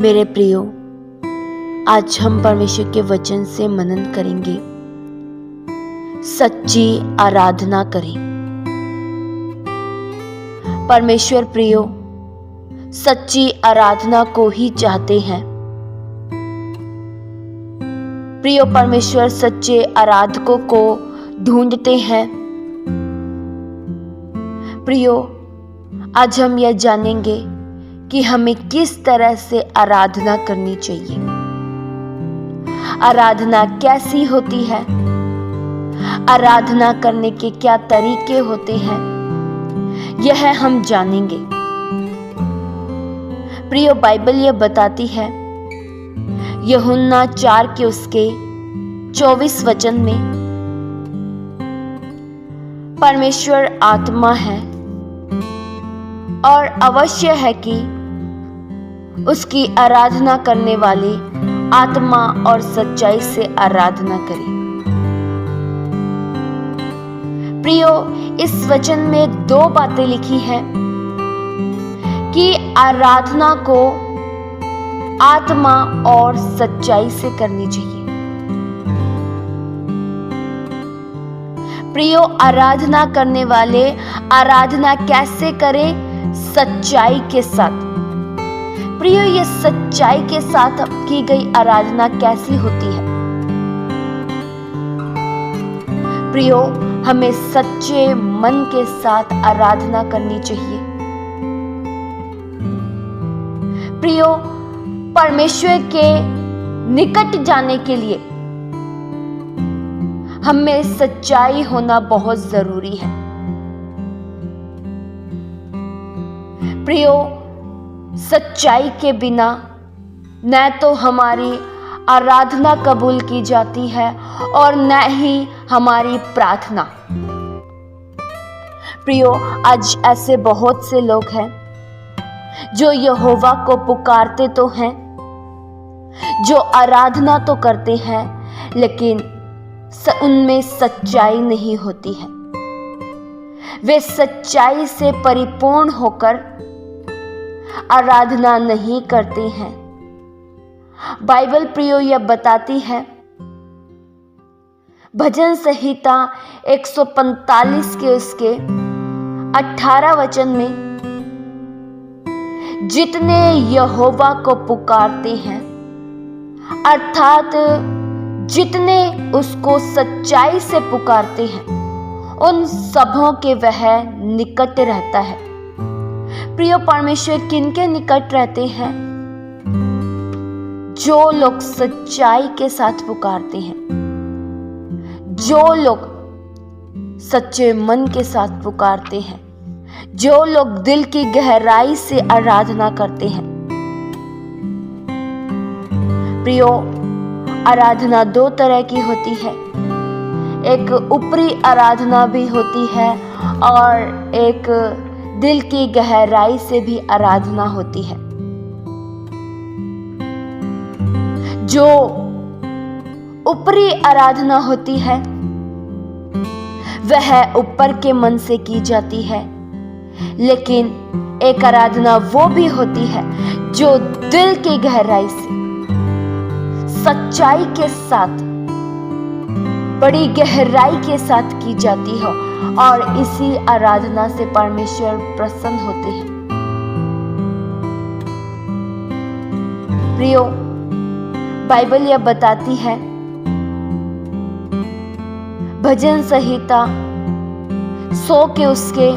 मेरे प्रियो, आज हम परमेश्वर के वचन से मनन करेंगे। सच्ची आराधना करें। परमेश्वर प्रियो सच्ची आराधना को ही चाहते हैं। प्रियो, परमेश्वर सच्चे आराधकों को ढूंढते हैं। प्रियो, आज हम यह जानेंगे कि हमें किस तरह से आराधना करनी चाहिए। आराधना कैसी होती है, आराधना करने के क्या तरीके होते हैं, यह हम जानेंगे। प्रियो, बाइबल यह बताती है यूहन्ना 4 के उसके 24 वचन में, परमेश्वर आत्मा है और अवश्य है कि उसकी आराधना करने वाले आत्मा और सच्चाई से आराधना करें। प्रियो, इस वचन में दो बातें लिखी हैं कि आराधना को आत्मा और सच्चाई से करनी चाहिए। प्रियो, आराधना करने वाले आराधना कैसे करें? सच्चाई के साथ। प्रियो, ये सच्चाई के साथ की गई आराधना कैसी होती है? प्रियो, हमें सच्चे मन के साथ आराधना करनी चाहिए। प्रियो, परमेश्वर के निकट जाने के लिए हमें सच्चाई होना बहुत जरूरी है। प्रियो, सच्चाई के बिना न तो हमारी आराधना कबूल की जाती है और न ही हमारी प्रार्थना। प्रियो, आज ऐसे बहुत से लोग हैं जो यहोवा को पुकारते तो हैं, जो आराधना तो करते हैं, लेकिन उनमें सच्चाई नहीं होती है। वे सच्चाई से परिपूर्ण होकर आराधना नहीं करते हैं। बाइबल प्रियो यह बताती है भजन संहिता 145 के उसके 18 वचन में, जितने यहोवा को पुकारते हैं, अर्थात जितने उसको सच्चाई से पुकारते हैं, उन सबों के वह निकट रहता है। प्रिय, परमेश्वर किनके निकट रहते हैं? जो लोग सच्चाई के साथ पुकारते हैं, जो लोग सच्चे मन के साथ पुकारते हैं, जो लोग दिल की गहराई से आराधना करते हैं। प्रियो, आराधना दो तरह की होती है। एक ऊपरी आराधना भी होती है और एक दिल की गहराई से भी आराधना होती है। जो ऊपरी आराधना होती है वह ऊपर के मन से की जाती है, लेकिन एक आराधना वो भी होती है जो दिल की गहराई से, सच्चाई के साथ, बड़ी गहराई के साथ की जाती हो, और इसी आराधना से परमेश्वर प्रसन्न होते हैं। प्रियो, बाइबल यह बताती है भजन संहिता 100 के उसके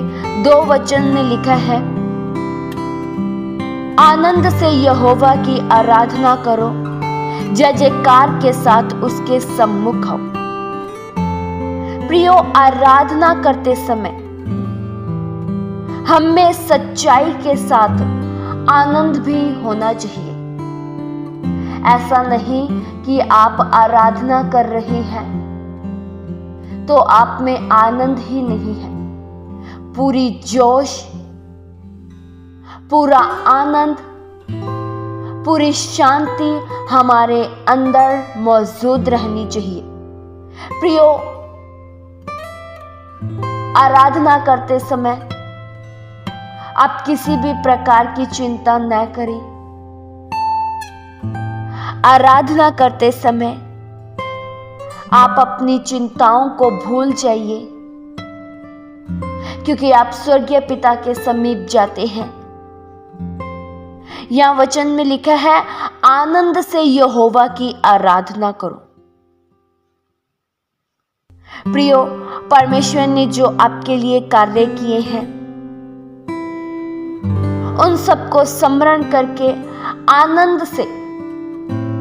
2 वचन में लिखा है, आनंद से यहोवा की आराधना करो, जय जयकार के साथ उसके सम्मुख हो। प्रियो, आराधना करते समय हमें सच्चाई के साथ आनंद भी होना चाहिए। ऐसा नहीं कि आप आराधना कर रहे हैं तो आप में आनंद ही नहीं है। पूरी जोश, पूरा आनंद, पूरी शांति हमारे अंदर मौजूद रहनी चाहिए। प्रियो, आराधना करते समय आप किसी भी प्रकार की चिंता न करें। आराधना करते समय आप अपनी चिंताओं को भूल जाइए, क्योंकि आप स्वर्गीय पिता के समीप जाते हैं। यहां वचन में लिखा है, आनंद से यहोवा की आराधना करो। प्रियो, परमेश्वर ने जो आपके लिए कार्य किए हैं उन सबको स्मरण करके आनंद से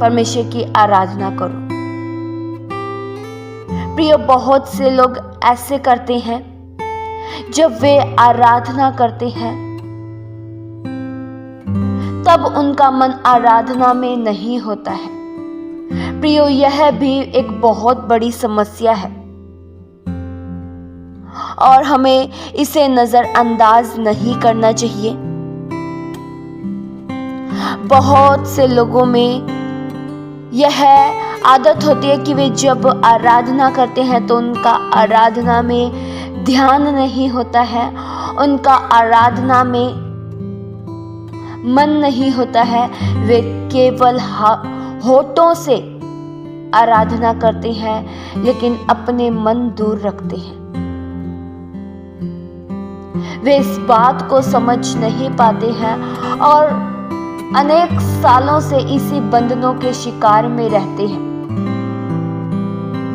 परमेश्वर की आराधना करो। प्रियो, बहुत से लोग ऐसे करते हैं, जब वे आराधना करते हैं तब उनका मन आराधना में नहीं होता है। प्रियो, यह भी एक बहुत बड़ी समस्या है और हमें इसे नजरअंदाज नहीं करना चाहिए। बहुत से लोगों में यह आदत होती है कि वे जब आराधना करते हैं तो उनका आराधना में ध्यान नहीं होता है, उनका आराधना में मन नहीं होता है। वे केवल होठों से आराधना करते हैं, लेकिन अपने मन दूर रखते हैं। वे इस बात को समझ नहीं पाते हैं और अनेक सालों से इसी बंधनों के शिकार में रहते हैं।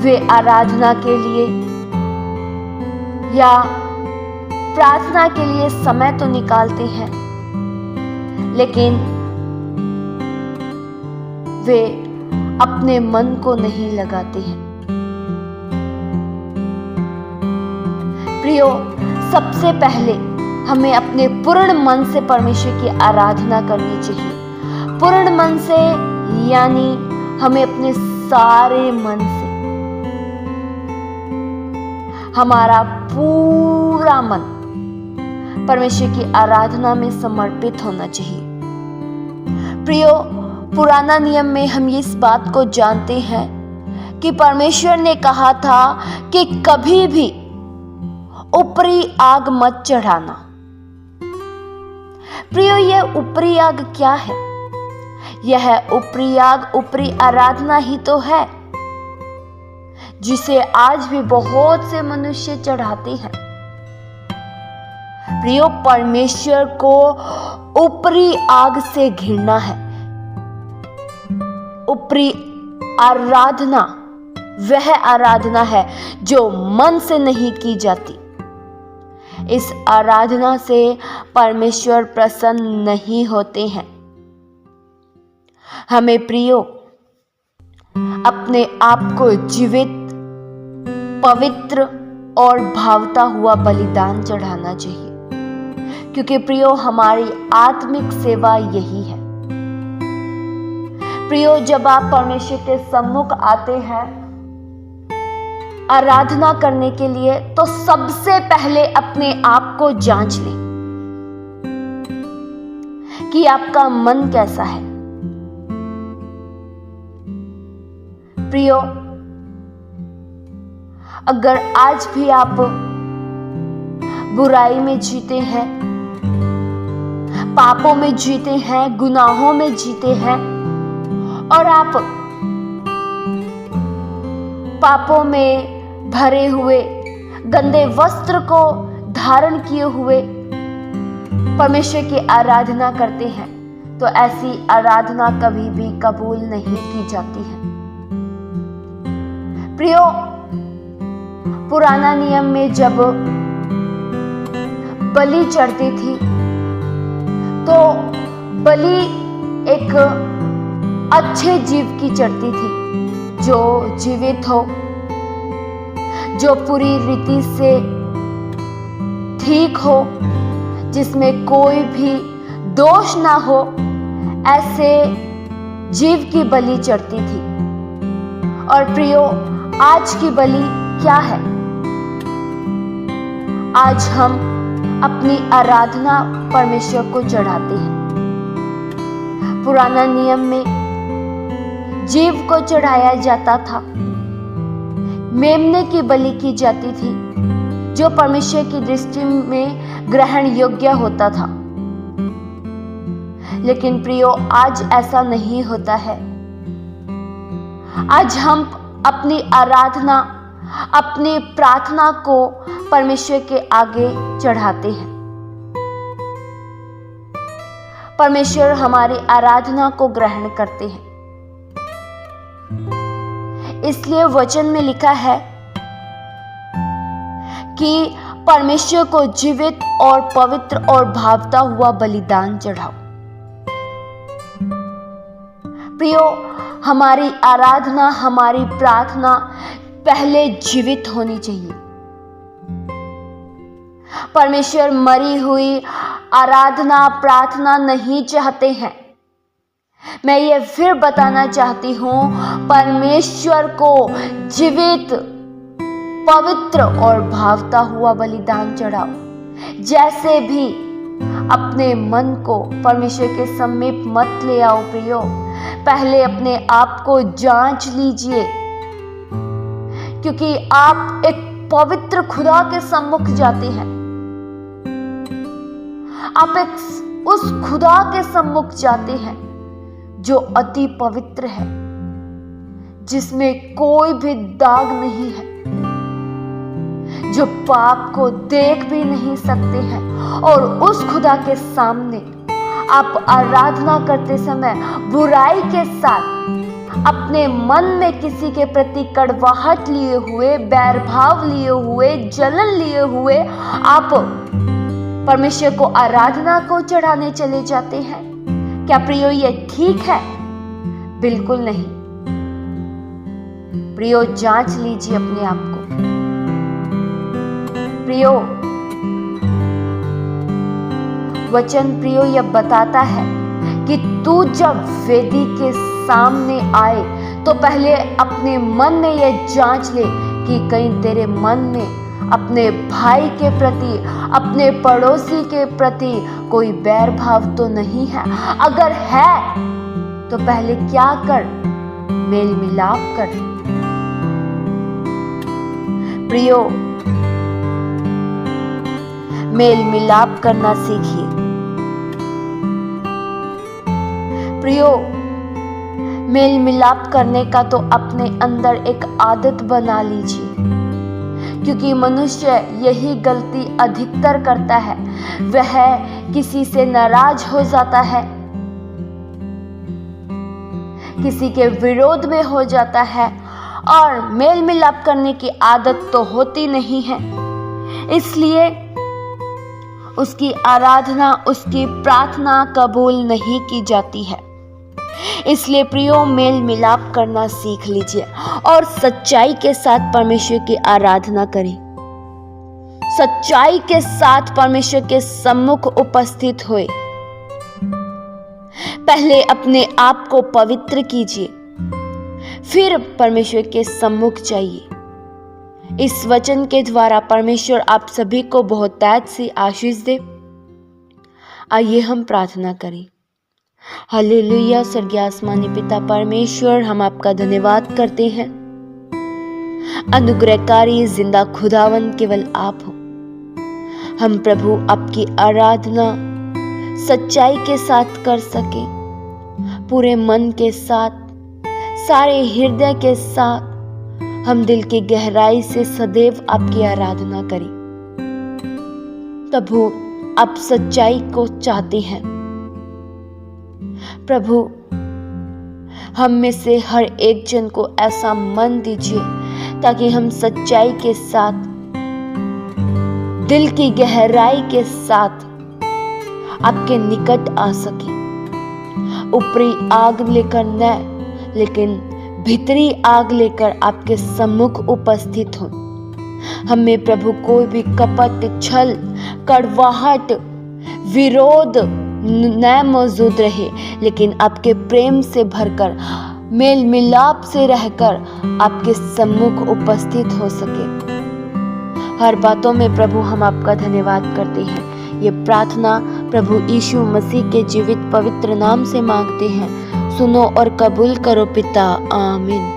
वे आराधना के लिए या प्रार्थना के लिए समय तो निकालते हैं, लेकिन वे अपने मन को नहीं लगाते हैं। प्रियो, सबसे पहले हमें अपने पूर्ण मन से परमेश्वर की आराधना करनी चाहिए। पूर्ण मन से यानी हमें अपने सारे मन से, हमारा पूरा मन परमेश्वर की आराधना में समर्पित होना चाहिए। प्रियो, पुराना नियम में हम इस बात को जानते हैं कि परमेश्वर ने कहा था कि कभी भी ऊपरी आग मत चढ़ाना। प्रियो, यह ऊपरी आग क्या है? यह ऊपरी आग ऊपरी आराधना ही तो है, जिसे आज भी बहुत से मनुष्य चढ़ाते हैं। प्रियो, परमेश्वर को ऊपरी आग से घृणा है। ऊपरी आराधना वह आराधना है जो मन से नहीं की जाती। इस आराधना से परमेश्वर प्रसन्न नहीं होते हैं। हमें प्रियो अपने आप को जीवित, पवित्र और भावता हुआ बलिदान चढ़ाना चाहिए, क्योंकि प्रियो हमारी आत्मिक सेवा यही है। प्रियो, जब आप परमेश्वर के सम्मुख आते हैं आराधना करने के लिए, तो सबसे पहले अपने आप को जांच लें कि आपका मन कैसा है। प्रियो, अगर आज भी आप बुराई में जीते हैं, पापों में जीते हैं, गुनाहों में जीते हैं और आप पापों में भरे हुए गंदे वस्त्र को धारण किए हुए परमेश्वर की आराधना करते हैं, तो ऐसी आराधना कभी भी कबूल नहीं की जाती है। प्रियो, पुराना नियम में जब बलि चढ़ती थी तो बलि एक अच्छे जीव की चढ़ती थी, जो जीवित हो, जो पूरी रीति से ठीक हो, जिसमें कोई भी दोष ना हो, ऐसे जीव की बलि चढ़ती थी। और प्रियो, आज की बलि क्या है? आज हम अपनी आराधना परमेश्वर को चढ़ाते हैं। पुराना नियम में जीव को चढ़ाया जाता था, मेमने की बलि की जाती थी, जो परमेश्वर की दृष्टि में ग्रहण योग्य होता था। लेकिन प्रियो, आज ऐसा नहीं होता है। आज हम अपनी आराधना, अपनी प्रार्थना को परमेश्वर के आगे चढ़ाते हैं। परमेश्वर हमारी आराधना को ग्रहण करते हैं। इसलिए वचन में लिखा है कि परमेश्वर को जीवित और पवित्र और भावता हुआ बलिदान चढ़ाओ। प्रियो, हमारी आराधना, हमारी प्रार्थना पहले जीवित होनी चाहिए। परमेश्वर मरी हुई आराधना, प्रार्थना नहीं चाहते हैं। मैं ये फिर बताना चाहती हूं, परमेश्वर को जीवित, पवित्र और भावता हुआ बलिदान चढ़ाओ। जैसे भी अपने मन को परमेश्वर के समीप मत ले आओ प्रियो, पहले अपने आप को जांच लीजिए, क्योंकि आप एक पवित्र खुदा के सम्मुख जाते हैं। आप एक उस खुदा के सम्मुख जाते हैं जो अति पवित्र है, जिसमें कोई भी दाग नहीं है, जो पाप को देख भी नहीं सकते हैं। और उस खुदा के सामने आप आराधना करते समय बुराई के साथ, अपने मन में किसी के प्रति कड़वाहट लिए हुए, बैरभाव लिए हुए, जलन लिए हुए आप परमेश्वर को आराधना को चढ़ाने चले जाते हैं। क्या प्रियो ये ठीक है? बिल्कुल नहीं। प्रियो, जांच लीजिए अपने आप को। प्रियो, वचन प्रियो यह बताता है कि तू जब वेदी के सामने आए तो पहले अपने मन में यह जांच ले कि कहीं तेरे मन में अपने भाई के प्रति, अपने पड़ोसी के प्रति कोई बैर भाव तो नहीं है। अगर है तो पहले क्या कर? मेल मिलाप कर। प्रियो, मेल मिलाप करना सीखिए। प्रियो, मेल मिलाप करने का तो अपने अंदर एक आदत बना लीजिए, क्योंकि मनुष्य यही गलती अधिकतर करता है। वह किसी से नाराज हो जाता है, किसी के विरोध में हो जाता है और मेल मिलाप करने की आदत तो होती नहीं है। इसलिए उसकी आराधना, उसकी प्रार्थना कबूल नहीं की जाती है। इसलिए प्रियो, मेल मिलाप करना सीख लीजिए और सच्चाई के साथ परमेश्वर की आराधना करें। सच्चाई के साथ परमेश्वर के सम्मुख उपस्थित होए। पहले अपने आप को पवित्र कीजिए, फिर परमेश्वर के सम्मुख जाइए। इस वचन के द्वारा परमेश्वर आप सभी को बहुतायत से आशीष दे। आइए हम प्रार्थना करें। हालेलुया। स्वर्गीय आसमानी पिता परमेश्वर, हम आपका धन्यवाद करते हैं। अनुग्रहकारी जिंदा खुदावन केवल आप हो। हम प्रभु आपकी आराधना सच्चाई के साथ कर सके, पूरे मन के साथ, सारे हृदय के साथ हम दिल की गहराई से सदैव आपकी आराधना करें। प्रभु, आप सच्चाई को चाहते हैं। प्रभु, हम में से हर एक जन को ऐसा मन दीजिए ताकि हम सच्चाई के साथ, दिल की गहराई के साथ आपके निकट आ सके। ऊपरी आग लेकर न, लेकिन भीतरी आग लेकर आपके सम्मुख उपस्थित हो। हमें प्रभु कोई भी कपट, छल, कड़वाहट, विरोध न मौजूद रहे, लेकिन आपके प्रेम से भरकर, मेल मिलाप से रहकर आपके सम्मुख उपस्थित हो सके। हर बातों में प्रभु हम आपका धन्यवाद करते हैं। ये प्रार्थना प्रभु यीशु मसीह के जीवित पवित्र नाम से मांगते हैं। सुनो और कबूल करो पिता। आमीन।